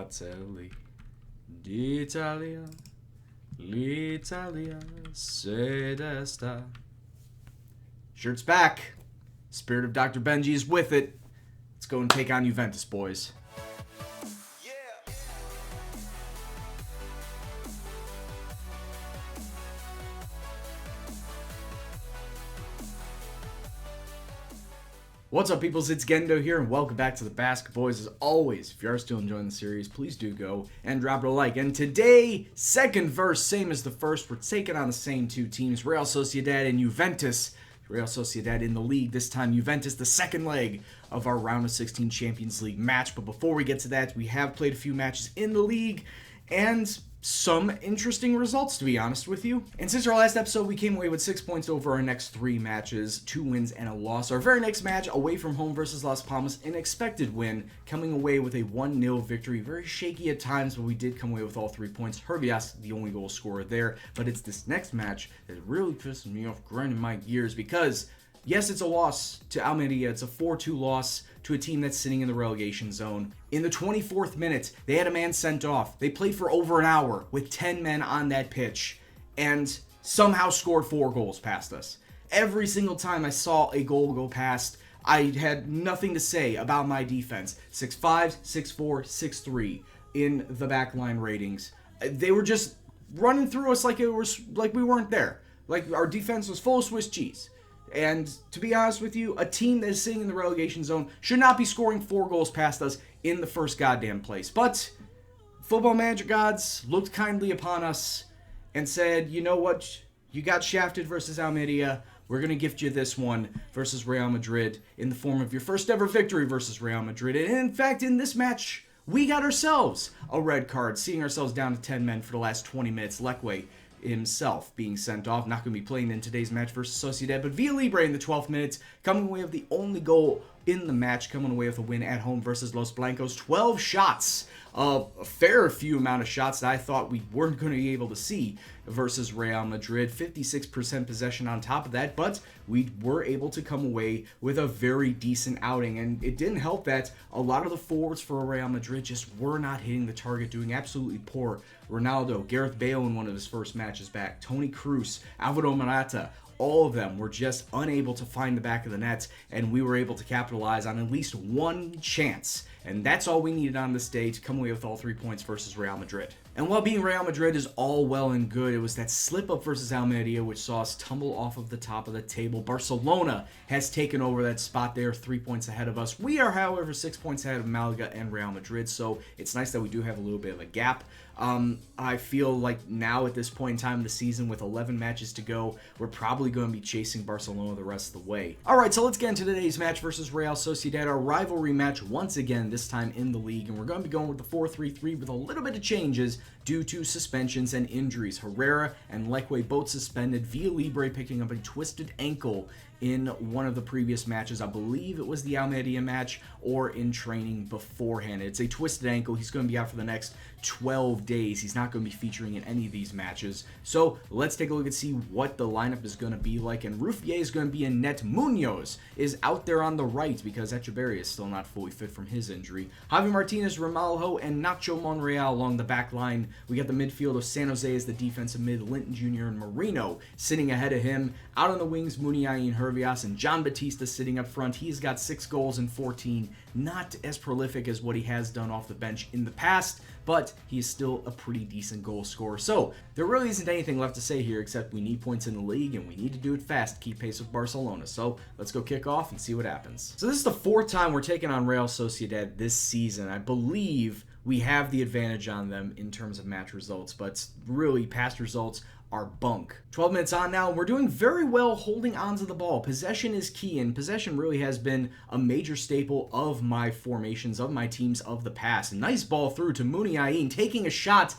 Fratelli d'Italia, l'Italia se desta. Shirt's back. Spirit of Dr. Benji is with it. Let's go and take on Juventus, boys. What's up, peoples? It's Gendo here, and welcome back to the Basque, boys. As always, if you are still enjoying the series, please do go and drop it a like. And today, second verse, same as the first, we're taking on the same two teams, Real Sociedad and Juventus. Real Sociedad in the league, this time Juventus, the second leg of our round of 16 Champions League match. But before we get to that, we have played a few matches in the league, and some interesting results, to be honest with you. And since our last episode, we came away with 6 points over our next 3 matches, 2 wins and a loss. Our very next match, away from home versus Las Palmas, an expected win, coming away with a 1-0 victory. Very shaky at times, but we did come away with all 3 points. Hervias, the only goal scorer there. But it's this next match that really pisses me off, grinding my gears, because yes, it's a loss to Almeria. It's a 4-2 loss to a team that's sitting in the relegation zone. In the 24th minute, they had a man sent off. They played for over an hour with 10 men on that pitch and somehow scored 4 goals past us. Every single time I saw a goal go past, I had nothing to say about my defense. 6-5, 6-4, 6-3 in the backline ratings. They were just running through us like we weren't there. Like our defense was full of Swiss cheese. And to be honest with you, a team that is sitting in the relegation zone should not be scoring 4 goals past us in the first goddamn place. But football manager gods looked kindly upon us and said, you know what? You got shafted versus Almeria. We're going to gift you this one versus Real Madrid in the form of your first ever victory versus Real Madrid. And in fact, in this match, we got ourselves a red card, seeing ourselves down to 10 men for the last 20 minutes. Lekwe himself being sent off, not going to be playing in today's match versus Sociedad, but Villa Libre in the 12th minute, coming away with the only goal in the match, coming away with a win at home versus Los Blancos. 12 shots, a fair few amount of shots that I thought we weren't going to be able to see versus Real Madrid. 56% possession on top of that, but we were able to come away with a very decent outing, and it didn't help that a lot of the forwards for Real Madrid just were not hitting the target, doing absolutely poor. Ronaldo, Gareth Bale in one of his first matches back, Toni Kroos, Alvaro Morata, all of them were just unable to find the back of the net, and we were able to capitalize on at least one chance. And that's all we needed on this day to come away with all 3 points versus Real Madrid. And while being Real Madrid is all well and good, it was that slip-up versus Almeria which saw us tumble off of the top of the table. Barcelona has taken over that spot there, 3 points ahead of us. We are, however, 6 points ahead of Malaga and Real Madrid, so it's nice that we do have a little bit of a gap. I feel like now at this point in time in the season, with 11 matches to go, we're probably going to be chasing Barcelona the rest of the way. Alright, so let's get into today's match versus Real Sociedad, our rivalry match once again, this time in the league, and we're going to be going with the 4-3-3 with a little bit of changes due to suspensions and injuries. Herrera and Lekwe both suspended, Villa Libre picking up a twisted ankle in one of the previous matches. I believe it was the Almeria match or in training beforehand. It's a twisted ankle. He's going to be out for the next 12 days. He's not going to be featuring in any of these matches. So let's take a look and see what the lineup is going to be like. And Ruffier is going to be in net. Munoz is out there on the right because Echeverri is still not fully fit from his injury. Javi Martinez, Ramalho, and Nacho Monreal along the back line. We got the midfield of San Jose as the defensive mid, Linton Jr. and Marino sitting ahead of him. Out on the wings, Muniain and Hervias, and John Batista sitting up front. He's got 6 goals and 14. Not as prolific as what he has done off the bench in the past, but he's still a pretty decent goal scorer. So there really isn't anything left to say here except we need points in the league and we need to do it fast to keep pace with Barcelona. So let's go kick off and see what happens. So this is the 4th time we're taking on Real Sociedad this season. I believe we have the advantage on them in terms of match results, but really past results are bunk. 12 minutes on now, and we're doing very well holding onto the ball. Possession is key, and possession really has been a major staple of my formations, of my teams of the past. A nice ball through to Muniain, taking a shot.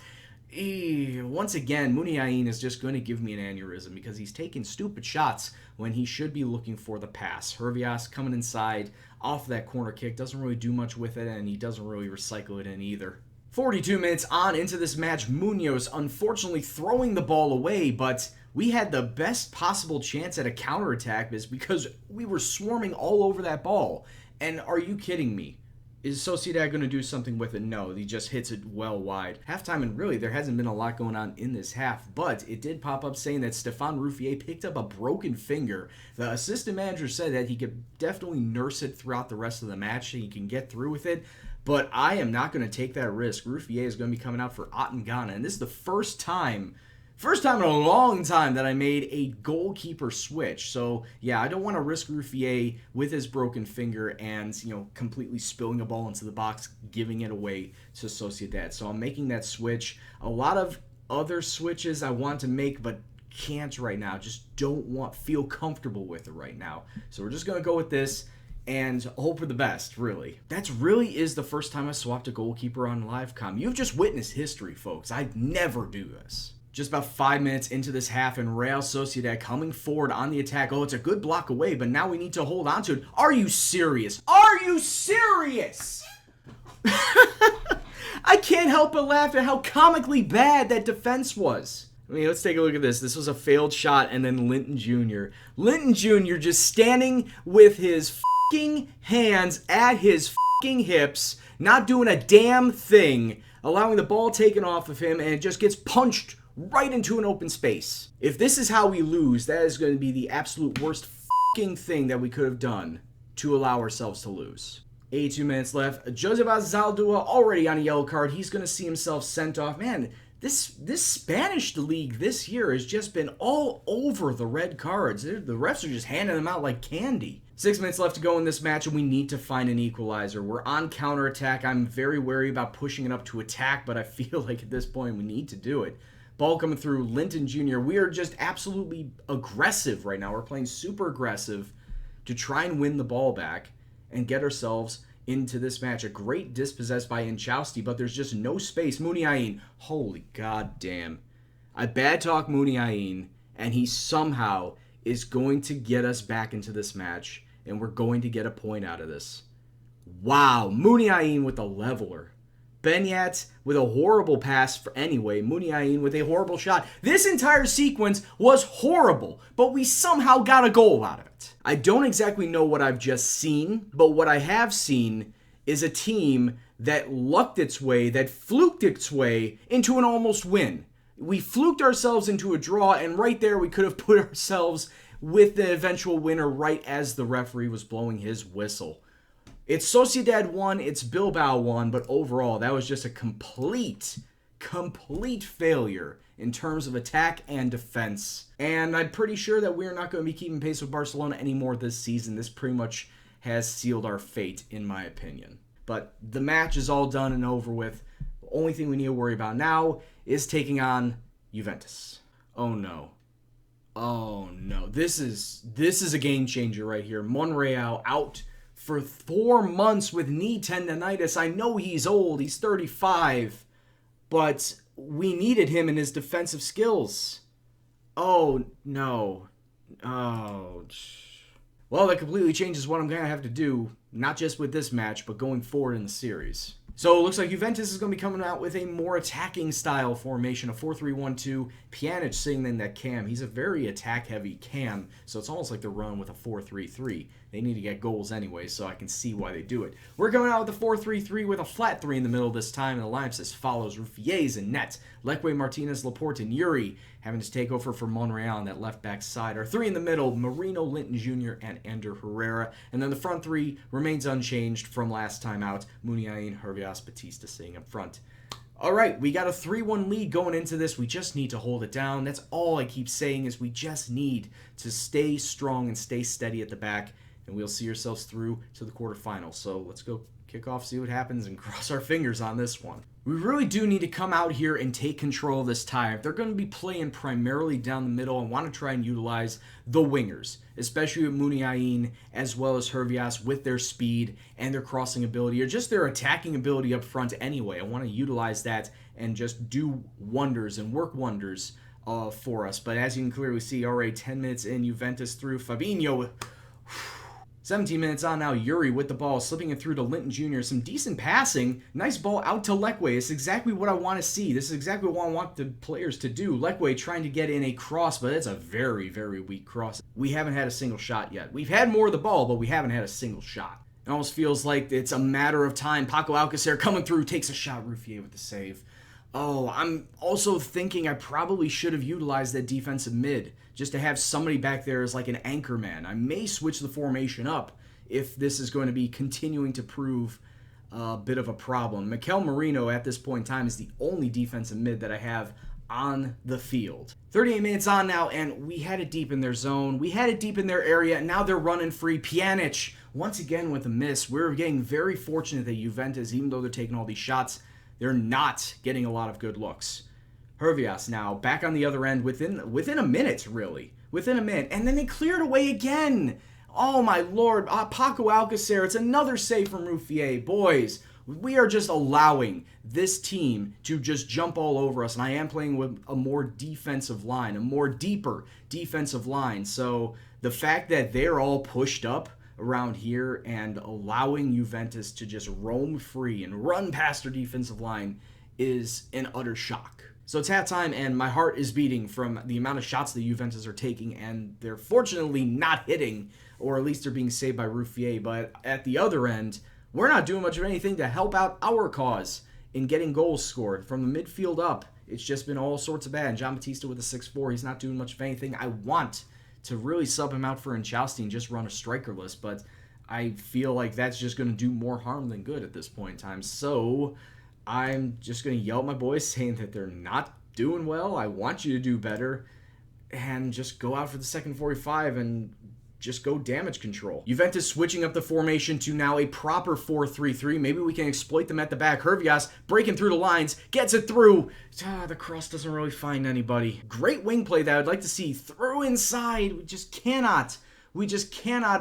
Once again, Muniain is just going to give me an aneurysm because he's taking stupid shots when he should be looking for the pass. Hervias coming inside off that corner kick, doesn't really do much with it, and he doesn't really recycle it in either. 42 minutes on into this match, Munoz unfortunately throwing the ball away, but we had the best possible chance at a counterattack because we were swarming all over that ball. And are you kidding me? Is Sociedad going to do something with it? No, he just hits it well wide. Halftime, and really, there hasn't been a lot going on in this half, but it did pop up saying that Stéphane Ruffier picked up a broken finger. The assistant manager said that he could definitely nurse it throughout the rest of the match, so he can get through with it, but I am not going to take that risk. Ruffier is going to be coming out for Ghana, and this is the first time in a long time that I made a goalkeeper switch. So, yeah, I don't want to risk Ruffier with his broken finger and, completely spilling a ball into the box, giving it away to Sociedad. So I'm making that switch. A lot of other switches I want to make, but can't right now. Just don't feel comfortable with it right now. So we're just going to go with this and hope for the best, really. That really is the first time I swapped a goalkeeper on LiveCom. You've just witnessed history, folks. I'd never do this. Just about 5 minutes into this half, and Real Sociedad coming forward on the attack. Oh, it's a good block away, but now we need to hold on to it. Are you serious? Are you serious? I can't help but laugh at how comically bad that defense was. I mean, let's take a look at this. This was a failed shot, and then Linton Jr. Linton Jr. just standing with his f***ing hands at his f***ing hips, not doing a damn thing, allowing the ball taken off of him, and it just gets punched right into an open space. If this is how we lose, that is going to be the absolute worst f***ing thing that we could have done to allow ourselves to lose. 82 minutes left. Joseba Zaldua already on a yellow card. He's going to see himself sent off. Man, this Spanish league this year has just been all over the red cards. The refs are just handing them out like candy. 6 minutes left to go in this match, and we need to find an equalizer. We're on counterattack. I'm very wary about pushing it up to attack, but I feel like at this point we need to do it. Ball coming through, Linton Jr. We are just absolutely aggressive right now. We're playing super aggressive to try and win the ball back and get ourselves into this match. A great dispossessed by Inchausti, but there's just no space. Muniain, holy goddamn. I bad talk Muniain, and he somehow is going to get us back into this match, and we're going to get a point out of this. Wow, Muniain with a leveler. Benyat with a horrible pass for anyway. Muniain with a horrible shot. This entire sequence was horrible, but we somehow got a goal out of it. I don't exactly know what I've just seen, but what I have seen is a team that lucked its way, that fluked its way into an almost win. We fluked ourselves into a draw, and right there we could have put ourselves with the eventual winner right as the referee was blowing his whistle. It's Sociedad 1, it's Bilbao 1, but overall, that was just a complete failure in terms of attack and defense. And I'm pretty sure that we're not going to be keeping pace with Barcelona anymore this season. This pretty much has sealed our fate, in my opinion. But the match is all done and over with. The only thing we need to worry about now is taking on Juventus. Oh no. Oh no. This is a game changer right here. Monreal out for 4 months with knee tendonitis. I know he's old, he's 35, but we needed him and his defensive skills. Oh, no. Oh. Well, that completely changes what I'm going to have to do, not just with this match, but going forward in the series. So it looks like Juventus is going to be coming out with a more attacking style formation, a 4-3-1-2. Pjanic sitting in that cam. He's a very attack-heavy cam, so it's almost like they're running with a 4-3-3. They need to get goals anyway, so I can see why they do it. We're coming out with a 4-3-3 with a flat 3 in the middle this time, and the lineup as follows. Rufiers in net. Leque, Martinez, Laporte, and Yuri having to take over for Monreal on that left back side. Our 3 in the middle, Marino, Linton Jr., and Ander Herrera. And then the front 3 remains unchanged from last time out. Muniain, Hervias, Batista staying up front. All right, we got a 3-1 lead going into this. We just need to hold it down. That's all I keep saying is we just need to stay strong and stay steady at the back, and we'll see ourselves through to the quarterfinals. So let's go kick off, see what happens, and cross our fingers on this one. We really do need to come out here and take control of this tie. If they're going to be playing primarily down the middle, I want to try and utilize the wingers, especially with Muniain as well as Hervias with their speed and their crossing ability, or just their attacking ability up front anyway. I want to utilize that and just do wonders and work wonders for us. But as you can clearly see, already 10 minutes in, Juventus through Fabinho. 17 minutes on now, Yuri with the ball, slipping it through to Linton Jr. Some decent passing. Nice ball out to Leque. It's exactly what I want to see. This is exactly what I want the players to do. Leque trying to get in a cross, but it's a very, very weak cross. We haven't had a single shot yet. We've had more of the ball, but we haven't had a single shot. It almost feels like it's a matter of time. Paco Alcacer coming through, takes a shot. Ruffier with the save. Oh, I'm also thinking I probably should have utilized that defensive mid just to have somebody back there as like an anchor man. I may switch the formation up if this is going to be continuing to prove a bit of a problem. Mikel Merino at this point in time is the only defensive mid that I have on the field. 38 minutes on now, and we had it deep in their zone. We had it deep in their area, and now they're running free. Pjanic, once again with a miss. We're getting very fortunate that Juventus, even though they're taking all these shots, they're not getting a lot of good looks. Hervias now back on the other end within a minute, really. Within a minute. And then they cleared away again. Oh, my Lord. Paco Alcacer, it's another save from Ruffier. Boys, we are just allowing this team to just jump all over us. And I am playing with a more defensive line, a more deeper defensive line. So the fact that they're all pushed up around here and allowing Juventus to just roam free and run past their defensive line is an utter shock. So it's halftime, and my heart is beating from the amount of shots that Juventus are taking, and they're fortunately not hitting, or at least they're being saved by Ruffier. But at the other end, we're not doing much of anything to help out our cause in getting goals scored. From the midfield up, it's just been all sorts of bad. And John Batista with a 6-4, he's not doing much of anything. I want to really sub him out for Inchausti and just run a strikerless, but I feel like that's just going to do more harm than good at this point in time. So I'm just going to yell at my boys saying that they're not doing well. I want you to do better, and just go out for the second 45 and just go damage control. Juventus switching up the formation to now a proper 4-3-3. Maybe we can exploit them at the back. Hervias breaking through the lines, gets it through. The cross doesn't really find anybody. Great wing play that I'd like to see. Through inside. We just cannot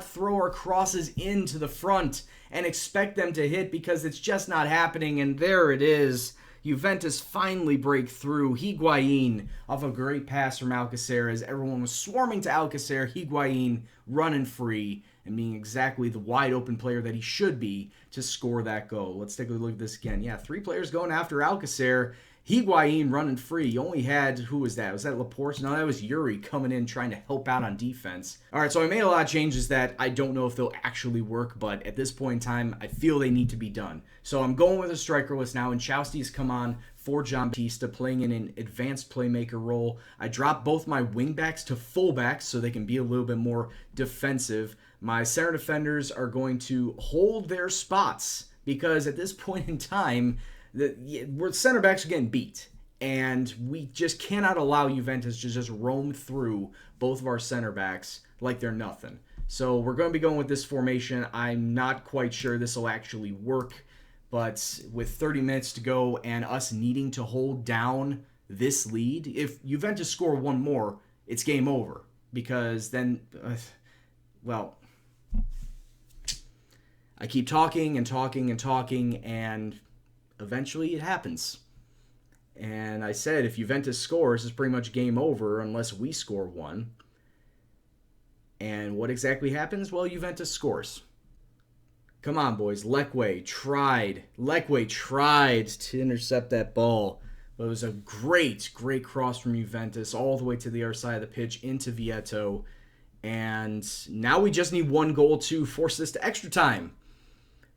throw our crosses into the front and expect them to hit, because it's just not happening. And there it is. Juventus finally break through. Higuain off a great pass from Alcacer as everyone was swarming to Alcacer. Higuain running free and being exactly the wide open player that he should be to score that goal. Let's take a look at this again. Yeah, 3 players going after Alcacer. Higuain running free. You only had, who was that? Was that Laporte? No, that was Yuri coming in trying to help out on defense. All right, so I made a lot of changes that I don't know if they'll actually work, but at this point in time, I feel they need to be done. So I'm going with a strikerless now, and Chausti's come on for John Batista, playing in an advanced playmaker role. I dropped both my wingbacks to fullbacks so they can be a little bit more defensive. My center defenders are going to hold their spots, because at this point in time, we're center backs are getting beat, and we just cannot allow Juventus to just roam through both of our center backs like they're nothing. So we're going to be going with this formation. I'm not quite sure this will actually work, but with 30 minutes to go and us needing to hold down this lead, if Juventus score one more, it's game over, because then, well, I keep talking and talking and talking, and eventually it happens. And I said if Juventus scores, it's pretty much game over unless we score one. And what exactly happens? Well, Juventus scores. Come on, boys. Lecque tried to intercept that ball. But it was a great cross from Juventus all the way to the other side of the pitch into Vieto. And now we just need one goal to force this to extra time,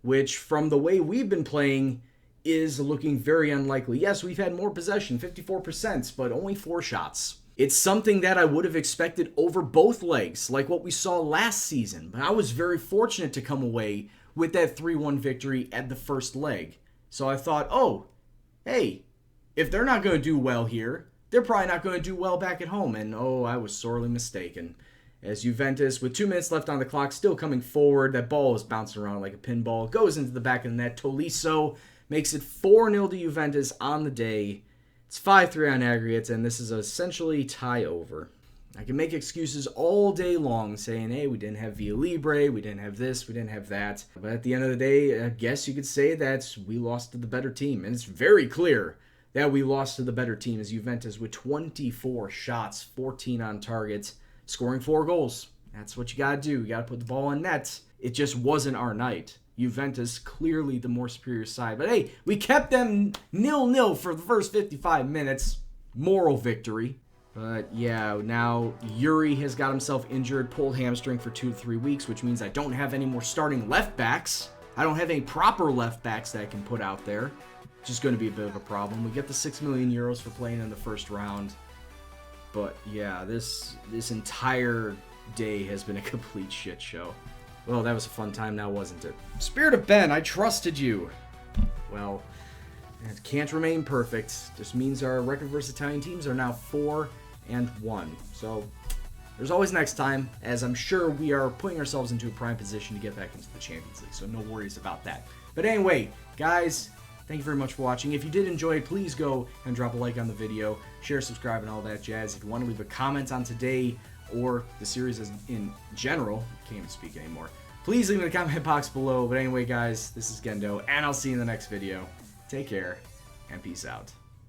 which from the way we've been playing is looking very unlikely. Yes, we've had more possession, 54%, but only 4 shots. It's something that I would have expected over both legs, like what we saw last season. But I was very fortunate to come away with that 3-1 victory at the first leg. So I thought, oh, hey, if they're not going to do well here, they're probably not going to do well back at home. And oh, I was sorely mistaken. As Juventus, with 2 minutes left on the clock, still coming forward. That ball is bouncing around like a pinball. Goes into the back of the net. Tolisso makes it 4-0 to Juventus on the day. It's 5-3 on aggregates, and this is essentially tie over. I can make excuses all day long saying, hey, we didn't have Via Libre, we didn't have this, we didn't have that. But at the end of the day, I guess you could say that we lost to the better team. And it's very clear that we lost to the better team as Juventus with 24 shots, 14 on target, scoring 4 goals. That's what you got to do. You got to put the ball in net. It just wasn't our night. Juventus clearly the more superior side. But hey, we kept them 0-0 for the first 55 minutes. Moral victory. But yeah, now Yuri has got himself injured, pulled hamstring for 2 to 3 weeks, which means I don't have any more starting left backs. I don't have any proper left backs that I can put out there, which is going to be a bit of a problem. We get the 6 million euros for playing in the first round. But yeah, this entire day has been a complete shit show. Well, that was a fun time now, wasn't it? Spirit of Ben, I trusted you. Well, it can't remain perfect. Just means our record versus Italian teams are now 4-1. So there's always next time, as I'm sure we are putting ourselves into a prime position to get back into the Champions League. So no worries about that. But anyway, guys, thank you very much for watching. If you did enjoy it, please go and drop a like on the video, share, subscribe, and all that jazz. If you want to leave a comment on today or the series as in general, can't even speak anymore, please leave in the comment box below. But anyway, guys, this is Gendo, and I'll see you in the next video. Take care, and peace out.